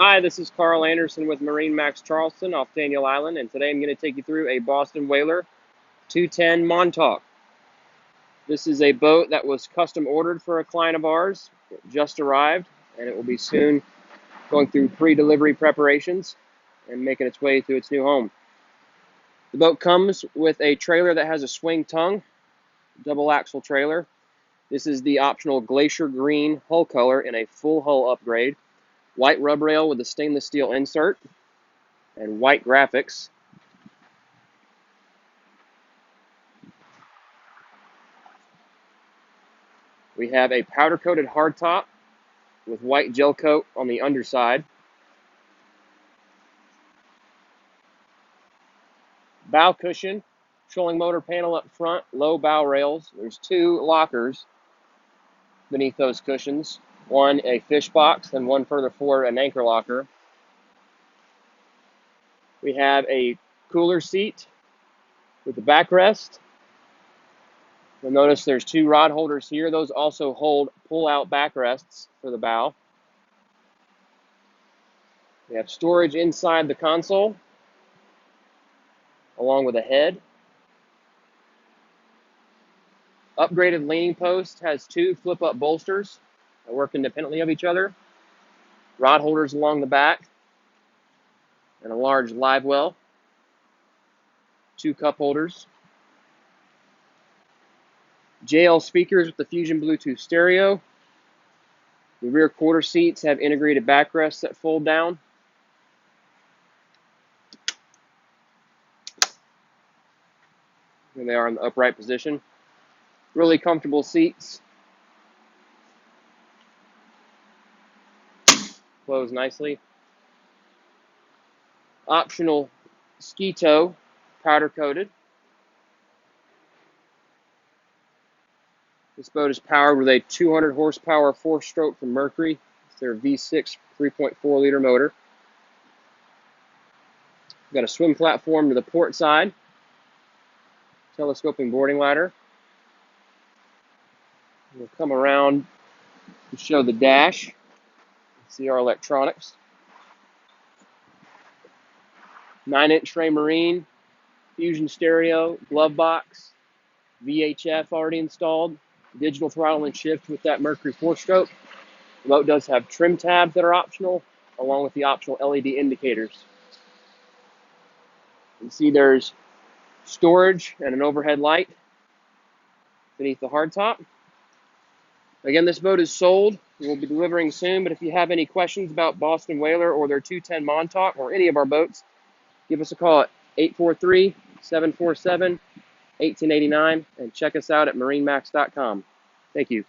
Hi, this is Carl Anderson with MarineMax Charleston off Daniel Island, and today I'm going to take you through a Boston Whaler 210 Montauk. This is a boat that was custom ordered for a client of ours. It just arrived, and it will be soon going through pre-delivery preparations and making its way to its new home. The boat comes with a trailer that has a swing tongue, double axle trailer. This is the optional glacier green hull color in a full hull upgrade. White rub rail with a stainless steel insert and white graphics. We have a powder-coated hardtop with white gel coat on the underside. Bow cushion, trolling motor panel up front, low bow rails. There's two lockers beneath those cushions. One a fish box and one further forward an anchor locker. We have a cooler seat with the backrest. You'll notice there's two rod holders here. Those also hold pull-out backrests for the bow. We have storage inside the console, along with a head. Upgraded leaning post has two flip-up bolsters that work independently of each other. Rod holders along the back, and a large livewell. Two cup holders. JL speakers with the Fusion Bluetooth stereo. The rear quarter seats have integrated backrests that fold down. Here they are in the upright position. Really comfortable seats. Close nicely. Optional ski tow, powder coated. This boat is powered with a 200 horsepower 4-stroke from Mercury. It's their V6 3.4 liter motor. We've got a swim platform to the port side. Telescoping boarding ladder. We'll come around to show the dash. See our electronics. 9-inch Ray Marine, Fusion stereo, glove box, VHF already installed, digital throttle and shift with that Mercury 4-stroke. The boat does have trim tabs that are optional, along with the optional LED indicators. You can see there's storage and an overhead light beneath the hardtop. Again, this boat is sold. We'll be delivering soon, but if you have any questions about Boston Whaler or their 210 Montauk or any of our boats, give us a call at 843-747-1889 and check us out at MarineMax.com. Thank you.